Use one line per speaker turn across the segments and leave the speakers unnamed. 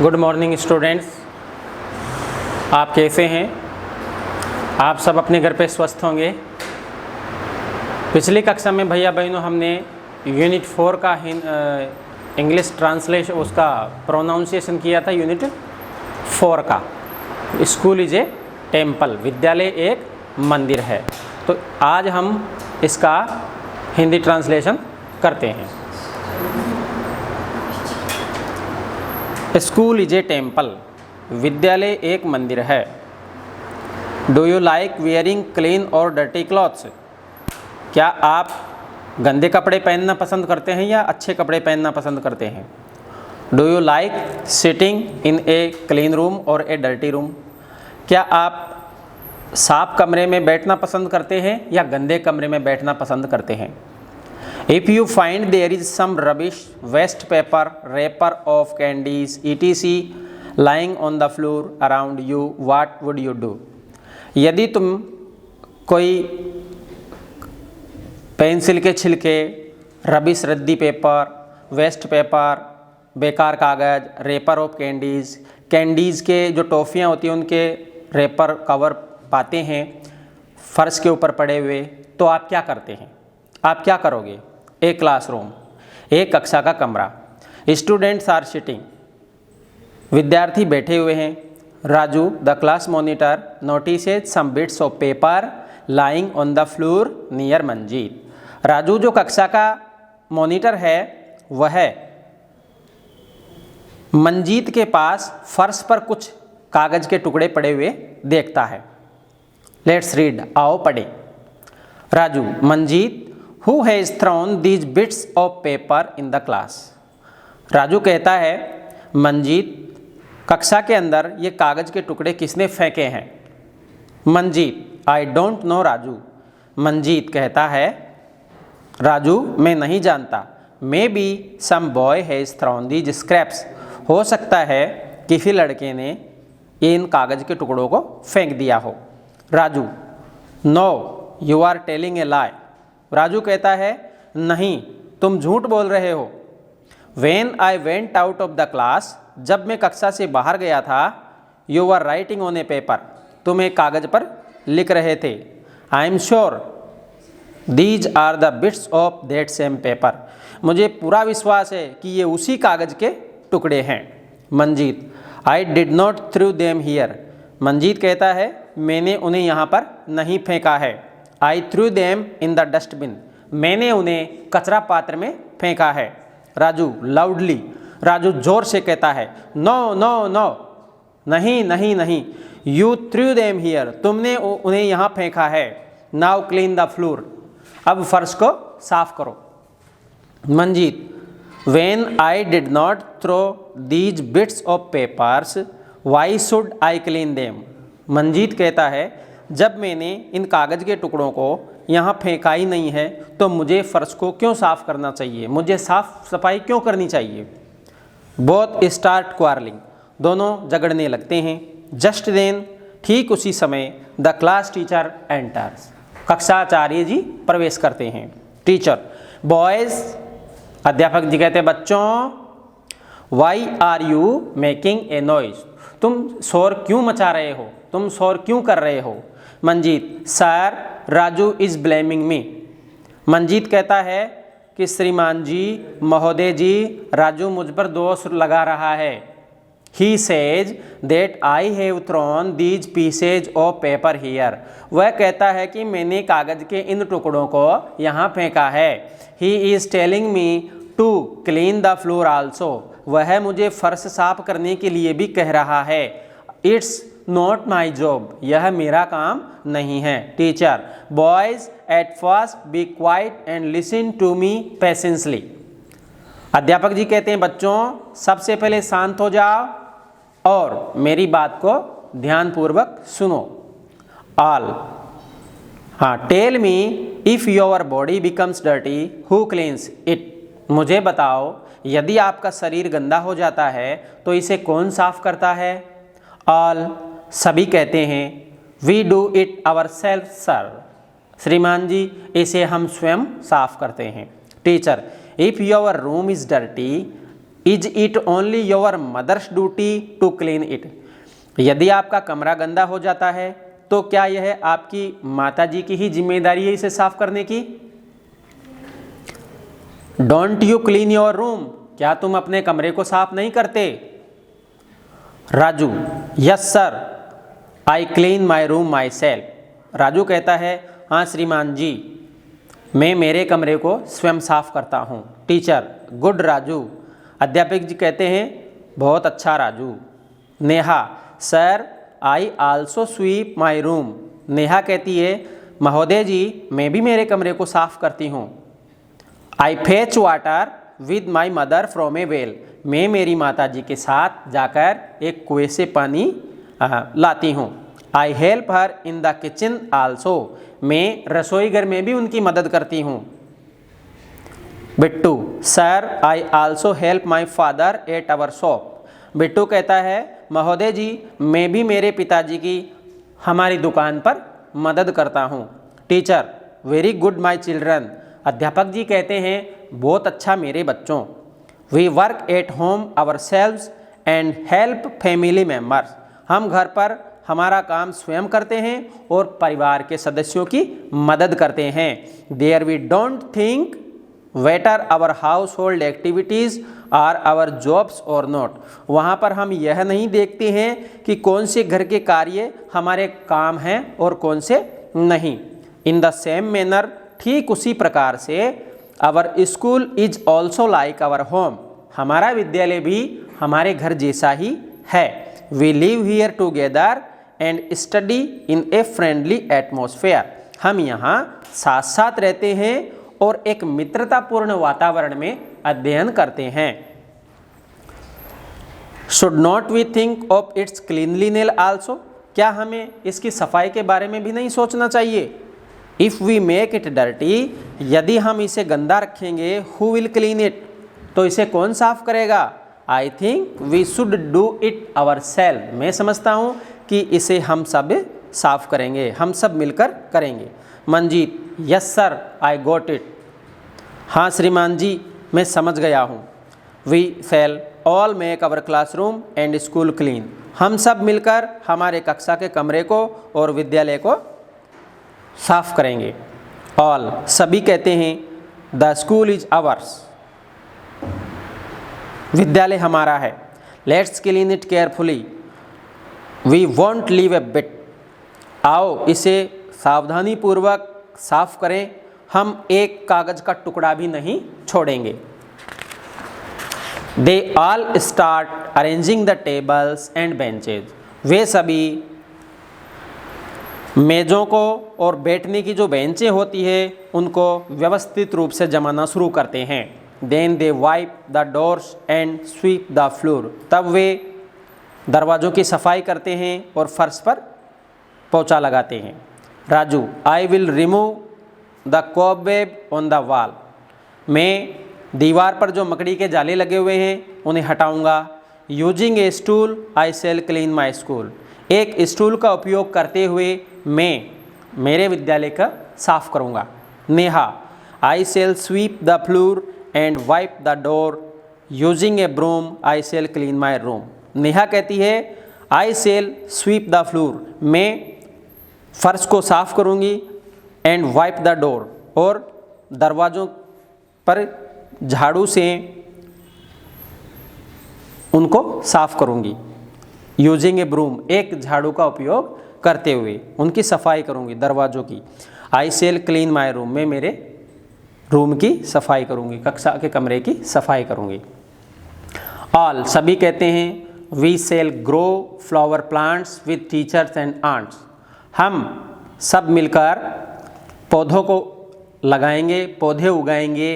Good morning students, आप कैसे हैं? आप सब अपने घर पे स्वस्थ होंगे। पिछली कक्षा में भैया बहनों हमने यूनिट 4 का इंग्लिश ट्रांसलेशन उसका प्रोनाउंसिएशन किया था। यूनिट 4 का स्कूल इज ए टेम्पल, विद्यालय एक मंदिर है। तो आज हम इसका हिंदी ट्रांसलेशन करते हैं। स्कूल इज ए टेम्पल, विद्यालय एक मंदिर है। Do you like wearing clean और डर्टी क्लॉथ्स? क्या आप गंदे कपड़े पहनना पसंद करते हैं या अच्छे कपड़े पहनना पसंद करते हैं? Do you like sitting in a clean room और ए डर्टी रूम? क्या आप साफ कमरे में बैठना पसंद करते हैं या गंदे कमरे में बैठना पसंद करते हैं? If you find there is some rubbish, waste paper, wrapper of candies, etc. lying on the floor around you, what would you do? यदि तुम कोई पेंसिल के छिलके, रबिश रद्दी पेपर, वेस्ट पेपर, बेकार कागज़, रेपर ऑफ कैंडीज़, कैंडीज़ के जो टॉफ़ियाँ होती हैं उनके रेपर कवर पाते हैं फर्श के ऊपर पड़े हुए, तो आप क्या करते हैं? आप क्या करोगे? एक क्लासरूम, एक कक्षा का कमरा। स्टूडेंट्स आर सिटिंग, विद्यार्थी बैठे हुए हैं। Raju the class monitor notices some bits of paper lying on the floor near Manjeet. Raju जो कक्षा का मॉनिटर है वह मंजीत के पास फर्श पर कुछ कागज़ के टुकड़े पड़े हुए देखता है। लेट्स रीड, आओ पढ़ें। Raju, Manjeet, Who has thrown these bits of paper in the class? Raju कहता है, मंजीत, कक्षा के अंदर ये कागज़ के टुकड़े किसने फेंके हैं? Manjeet, I don't know Raju. Manjeet कहता है, राजू, मैं नहीं जानता। Maybe some boy has thrown these scraps। हो सकता है किसी लड़के ने इन कागज़ के टुकड़ों को फेंक दिया हो। Raju, No, you are telling a lie। Raju कहता है, नहीं, तुम झूठ बोल रहे हो। When I went out of the class, जब मैं कक्षा से बाहर गया था, you were writing on a paper, तुम एक कागज़ पर लिख रहे थे। I am sure these are the bits of that same paper। मुझे पूरा विश्वास है कि ये उसी कागज़ के टुकड़े हैं। Manjeet, I did not throw them here। Manjeet कहता है, मैंने उन्हें यहाँ पर नहीं फेंका है। I threw them in the dustbin। मैंने उन्हें कचरा पात्र में फेंका है। राजू लाउडली, राजू जोर से कहता है, नो नो नो, नहीं नहीं नहीं। You threw them here। तुमने उन्हें यहाँ फेंका है। Now clean the floor। अब फर्श को साफ करो। Manjeet, When I did not throw these bits of papers, why should I clean them? Manjeet कहता है, जब मैंने इन कागज़ के टुकड़ों को यहाँ फेंका ही नहीं है तो मुझे फ़र्श को क्यों साफ़ करना चाहिए? मुझे साफ़ सफाई क्यों करनी चाहिए? बोथ स्टार्ट क्वारलिंग, दोनों झगड़ने लगते हैं। जस्ट देन, ठीक उसी समय, द क्लास टीचर एंटर्स, कक्षाचार्य जी प्रवेश करते हैं। टीचर, बॉयज़, अध्यापक जी कहते हैं, बच्चों, why are you making a noise? तुम शोर क्यों मचा रहे हो? तुम शोर क्यों कर रहे हो? Manjeet, sir, Raju is blaming me. Manjeet कहता है कि श्रीमान जी, महोदय जी, राजू मुझ पर दोष लगा रहा है। He says that I have thrown these pieces of paper here. वह कहता है कि मैंने कागज़ के इन टुकड़ों को यहाँ फेंका है। He is telling me to clean the floor also. वह मुझे फर्श साफ करने के लिए भी कह रहा है। इट्स नॉट माई जॉब, यह मेरा काम नहीं है। Teacher, boys, at first be quiet and listen to me patiently. अध्यापक जी कहते हैं, बच्चों, सबसे पहले शांत हो जाओ और मेरी बात को ध्यानपूर्वक सुनो। ऑल, हाँ, tell me if your body becomes dirty who cleans it? मुझे बताओ, यदि आपका शरीर गंदा हो जाता है तो इसे कौन साफ करता है? ऑल, सभी कहते हैं, we do it ourself sir. श्रीमान जी, इसे हम स्वयं साफ करते हैं। Teacher, if your room is dirty is it only your mother's duty to clean it? यदि आपका कमरा गंदा हो जाता है तो क्या यह आपकी माताजी की ही जिम्मेदारी है इसे साफ करने की? Don't you clean your room? क्या तुम अपने कमरे को साफ नहीं करते? Raju, yes sir, I clean my room my self. Raju कहता है, हाँ श्रीमान जी, मैं मेरे कमरे को स्वयं साफ करता हूँ। Teacher, good Raju. अध्यापक जी कहते हैं, बहुत अच्छा Raju. Neha, sir I also sweep my room. Neha कहती है, महोदय जी, मैं भी मेरे कमरे को साफ करती हूँ। I fetch water with my mother from a well. मैं मेरी माता जी के साथ जाकर एक कुएं से पानी लाती हूँ। I help her in the kitchen also. मैं रसोई घर में भी उनकी मदद करती हूँ। Bittu, sir I also help my father at our shop. Bittu कहता है, महोदय जी, मैं भी मेरे पिताजी की हमारी दुकान पर मदद करता हूँ। Teacher, very good my children. अध्यापक जी कहते हैं, बहुत अच्छा मेरे बच्चों। We work at home ourselves and help family members. हम घर पर हमारा काम स्वयं करते हैं और परिवार के सदस्यों की मदद करते हैं। There we don't think whether our household activities are our jobs or not. वहाँ पर हम यह नहीं देखते हैं कि कौन से घर के कार्य हमारे काम हैं और कौन से नहीं। इन द सेम मैनर, ठीक उसी प्रकार से, our school is also like our home. हमारा विद्यालय भी हमारे घर जैसा ही है। We live here together and study in a friendly atmosphere. हम यहाँ साथ साथ रहते हैं और एक मित्रतापूर्ण वातावरण में अध्ययन करते हैं। Should not we think of its cleanliness also? क्या हमें इसकी सफाई के बारे में भी नहीं सोचना चाहिए? If we make it dirty, यदि हम इसे गंदा रखेंगे, हु विल क्लीन इट? तो इसे कौन साफ करेगा? I think we should do it ourself. मैं समझता हूँ कि इसे हम सब साफ करेंगे, हम सब मिलकर करेंगे। Manjeet, yes sir, I got it. हाँ श्रीमान जी, मैं समझ गया हूँ। We shall all make our classroom and school clean. हम सब मिलकर हमारे कक्षा के कमरे को और विद्यालय को साफ करेंगे। ऑल, सभी कहते हैं, द स्कूल इज आवर्स। विद्यालय हमारा है। Let's clean it carefully, we won't leave a bit. आओ इसे सावधानी पूर्वक साफ करें, हम एक कागज का टुकड़ा भी नहीं छोड़ेंगे। They all start arranging the tables and benches. वे सभी मेज़ों को और बैठने की जो बेंचें होती है उनको व्यवस्थित रूप से जमाना शुरू करते हैं। Then they wipe the doors and sweep the floor. तब वे दरवाज़ों की सफाई करते हैं और फर्श पर पोंछा लगाते हैं। Raju, I will remove the cobweb on the wall. मैं दीवार पर जो मकड़ी के जाले लगे हुए हैं उन्हें हटाऊंगा। Using a stool I shall clean my school. एक स्टूल का उपयोग करते हुए मैं मेरे विद्यालय का साफ करूंगा। Neha, I shall sweep the floor and wipe the door. Using a broom I shall clean my room. Neha कहती है, I shall sweep the floor. मैं फर्श को साफ करूंगी। एंड वाइप द डोर, और दरवाज़ों पर झाड़ू से उनको साफ करूंगी। यूजिंग ए ब्रूम, एक झाड़ू का उपयोग करते हुए उनकी सफाई करूंगी, दरवाज़ों की। आई शेल क्लीन माई रूम, मैं मेरे रूम की सफाई करूंगी, कक्षा के कमरे की सफाई करूंगी। ऑल, सभी कहते हैं, we shall grow flower plants with teachers and aunts. हम सब मिलकर पौधों को लगाएंगे, पौधे उगाएंगे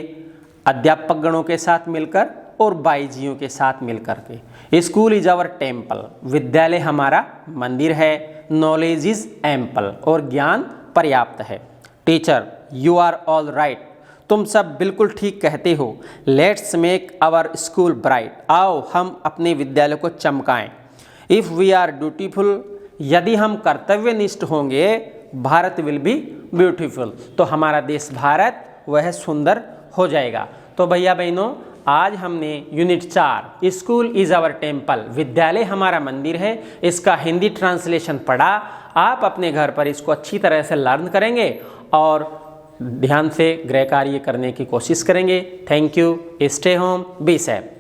अध्यापक गणों के साथ मिलकर और बाईजियों के साथ मिलकर के। School is our temple. विद्यालय हमारा मंदिर है। नॉलेज इज एम्पल, और ज्ञान पर्याप्त है। Teacher, you are all right. तुम सब बिल्कुल ठीक कहते हो। Let's make our school bright. आओ हम अपने विद्यालय को चमकाएं। इफ़ वी आर ड्यूटीफुल, यदि हम कर्तव्यनिष्ठ होंगे, भारत विल बी ब्यूटीफुल, तो हमारा देश भारत वह सुंदर हो जाएगा। तो भैया बहनों, आज हमने unit 4 school is our temple, विद्यालय हमारा मंदिर है, इसका हिंदी ट्रांसलेशन पढ़ा। आप अपने घर पर इसको अच्छी तरह से लर्न करेंगे और ध्यान से गृह कार्य करने की कोशिश करेंगे। Thank you. Stay home, be safe.